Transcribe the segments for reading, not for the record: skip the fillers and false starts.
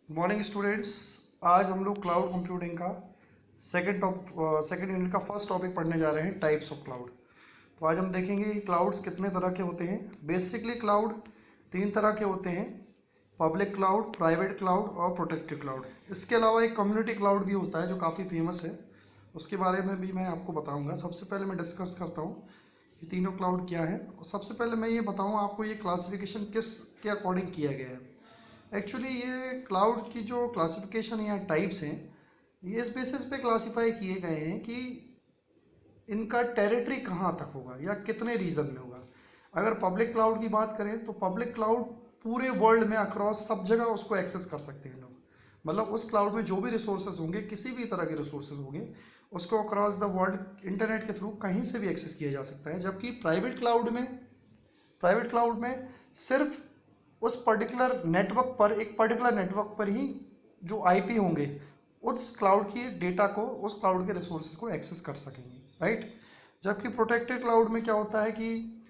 Morning students. आज हम लोग क्लाउड कंप्यूटिंग का सेकंड यूनिट का फर्स्ट टॉपिक पढ़ने जा रहे हैं, टाइप्स ऑफ क्लाउड। तो आज हम देखेंगे कि क्लाउड्स कितने तरह के होते हैं। बेसिकली क्लाउड तीन तरह के होते हैं: पब्लिक क्लाउड, प्राइवेट क्लाउड और प्रोटेक्टेड क्लाउड। इसके अलावा एक कम्युनिटी क्लाउड भी होता है जो काफ़ी फेमस है, उसके बारे में भी मैं आपको बताऊँगा। सबसे पहले मैं डिस्कस करता हूँ ये तीनों क्लाउड क्या है, और सबसे पहले मैं ये बताऊँ आपको ये क्लासिफिकेशन किस के अकॉर्डिंग किया गया है। एक्चुअली ये क्लाउड की जो क्लासिफिकेशन या टाइप्स हैं, ये इस बेसिस पे क्लासिफाई किए गए हैं कि इनका टेरिटरी कहाँ तक होगा या कितने रीजन में होगा। अगर पब्लिक क्लाउड की बात करें तो पब्लिक क्लाउड पूरे वर्ल्ड में अक्रॉस सब जगह उसको एक्सेस कर सकते हैं लोग। मतलब उस क्लाउड में जो भी रिसोर्सेज होंगे, किसी भी तरह के रिसोर्सेज होंगे, उसको अक्रॉस द वर्ल्ड इंटरनेट के थ्रू कहीं से भी एक्सेस किया जा सकता है। जबकि प्राइवेट क्लाउड में सिर्फ उस पर्टिकुलर नेटवर्क पर, एक पर्टिकुलर नेटवर्क पर ही जो आईपी होंगे, उस क्लाउड की डेटा को, उस क्लाउड के रिसोर्सेज को एक्सेस कर सकेंगे, राइट। जबकि प्रोटेक्टेड क्लाउड में क्या होता है कि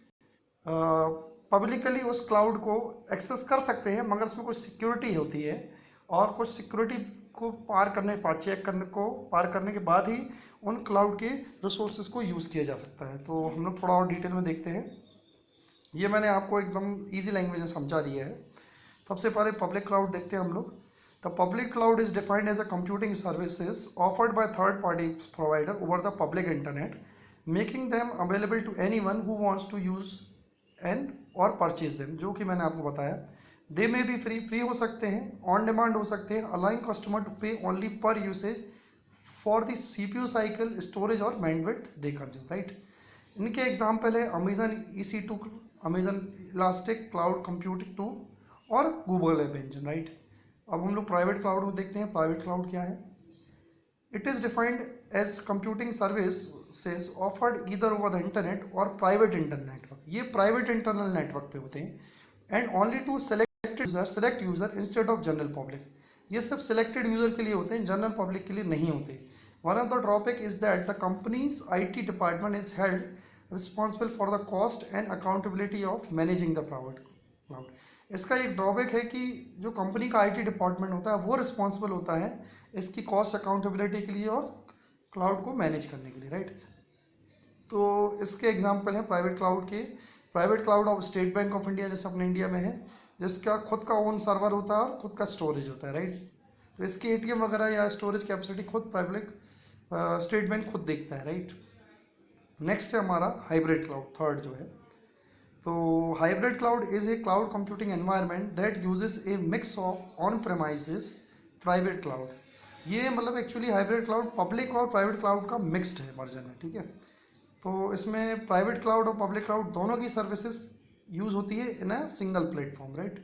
पब्लिकली उस क्लाउड को एक्सेस कर सकते हैं, मगर उसमें कुछ सिक्योरिटी होती है, और कुछ सिक्योरिटी को पार करने के बाद ही उन क्लाउड के रिसोर्सेज को यूज़ किया जा सकता है। तो हम लोग थोड़ा और डिटेल में देखते हैं। ये मैंने आपको एकदम इजी लैंग्वेज में समझा दिया है। सबसे पहले पब्लिक क्लाउड देखते हैं हम लोग। The public cloud is defined as a computing services offered by third party provider over the public internet, making them available to anyone who wants to use and और purchase them. जो कि मैंने आपको बताया, दे में भी free हो सकते हैं, ऑन डिमांड हो सकते हैं, अलाउइंग कस्टमर टू पे ओनली पर usage for the CPU cycle, storage और बैंडविड्थ दे कंज्यूम, राइट। इनके एग्जाम्पल है Amazon EC2, Amazon elastic cloud computing 2 और गूगल ऐप इंजन, राइट। अब हम लोग प्राइवेट क्लाउड में देखते हैं। प्राइवेट क्लाउड क्या है? It is defined as computing services offered either over the internet और प्राइवेट इंटरनेट नेटवर्क। ये प्राइवेट इंटरनल नेटवर्क पे होते हैं, and only to select user instead of general public. ये सब सिलेक्टेड यूजर के लिए होते हैं, जनरल पब्लिक के लिए नहीं होते। One of the drawback is that the companies IT department is held responsible for the cost and accountability of managing the private cloud. इसका एक ड्रॉबैक है कि जो कंपनी का IT डिपार्टमेंट होता है वो रिस्पॉन्सिबल होता है इसकी कॉस्ट अकाउंटेबिलिटी के लिए और क्लाउड को मैनेज करने के लिए, राइट। तो इसके एग्जांपल हैं प्राइवेट क्लाउड के। Private cloud of state bank of India, जैसे अपने इंडिया में है, जिसका खुद का ओन सर्वर होता है और खुद का स्टोरेज होता है, राइट। तो इसकी ATM वगैरह या स्टोरेज कैपेसिटी खुद पब्लिक स्टेट बैंक खुद देखता है, राइट। नेक्स्ट है हमारा हाइब्रिड क्लाउड, थर्ड जो है। तो hybrid cloud is a cloud computing environment that uses A mix of on premises private cloud. ये मतलब एक्चुअली हाइब्रिड क्लाउड पब्लिक और प्राइवेट क्लाउड का मिक्स्ड है वर्जन है, ठीक है। तो इसमें प्राइवेट क्लाउड और पब्लिक क्लाउड दोनों की सर्विसेज यूज होती है इन अ सिंगल प्लेटफॉर्म, राइट।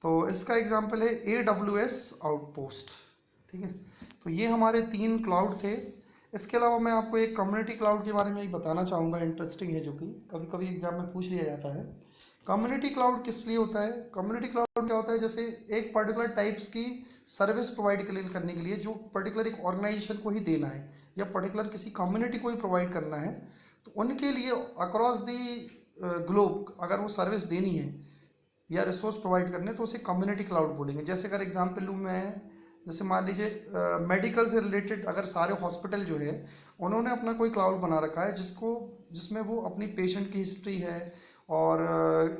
तो इसका एग्जांपल है AWS आउटपोस्ट, ठीक है। तो ये हमारे तीन क्लाउड थे। इसके अलावा मैं आपको एक कम्युनिटी क्लाउड के बारे में एक बताना चाहूँगा, इंटरेस्टिंग है, जो कि कभी कभी एग्जाम में पूछ लिया जाता है। कम्युनिटी क्लाउड किस लिए होता है? कम्युनिटी क्लाउड क्या होता है? जैसे एक पर्टिकुलर टाइप्स की सर्विस प्रोवाइड करने के लिए जो पर्टिकुलर एक ऑर्गेनाइजेशन को ही देना है या पर्टिकुलर किसी कम्युनिटी को ही प्रोवाइड करना है, तो उनके लिए अक्रॉस दी ग्लोब अगर वो सर्विस देनी है या रिसोर्स प्रोवाइड करने, तो उसे कम्युनिटी क्लाउड बोलेंगे। जैसे अगर एग्जांपल लूँ मैं, जैसे मान लीजिए मेडिकल से रिलेटेड अगर सारे हॉस्पिटल जो है उन्होंने अपना कोई क्लाउड बना रखा है जिसमें वो अपनी पेशेंट की हिस्ट्री है और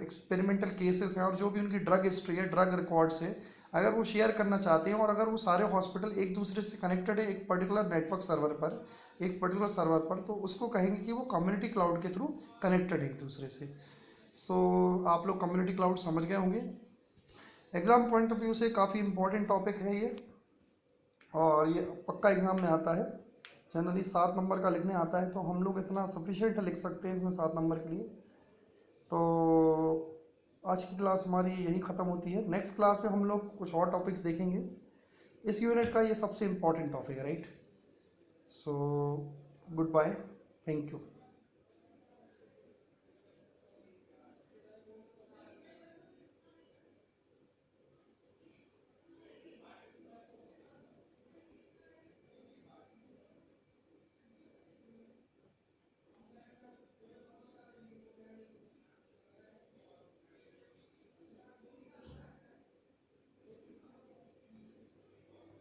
एक्सपेरिमेंटल केसेस हैं और जो भी उनकी ड्रग हिस्ट्री है, ड्रग रिकॉर्ड्स है, अगर वो शेयर करना चाहते हैं और अगर वो सारे हॉस्पिटल एक दूसरे से कनेक्टेड है एक पर्टिकुलर नेटवर्क सर्वर पर, तो उसको कहेंगे कि वो कम्युनिटी क्लाउड के थ्रू कनेक्टेड है एक दूसरे से। सो आप लोग कम्युनिटी क्लाउड समझ गए होंगे। एग्ज़ाम पॉइंट ऑफ व्यू से काफ़ी इंपॉर्टेंट टॉपिक है ये, और ये पक्का एग्ज़ाम में आता है। जनरली 7 नंबर का लिखने आता है, तो हम लोग इतना सफिशिएंट लिख सकते हैं इसमें 7 नंबर के लिए। तो आज की क्लास हमारी यही ख़त्म होती है। नेक्स्ट क्लास में हम लोग कुछ और टॉपिक्स देखेंगे। इस यूनिट का ये सबसे इम्पॉर्टेंट टॉपिक है, right. So good bye, thank you.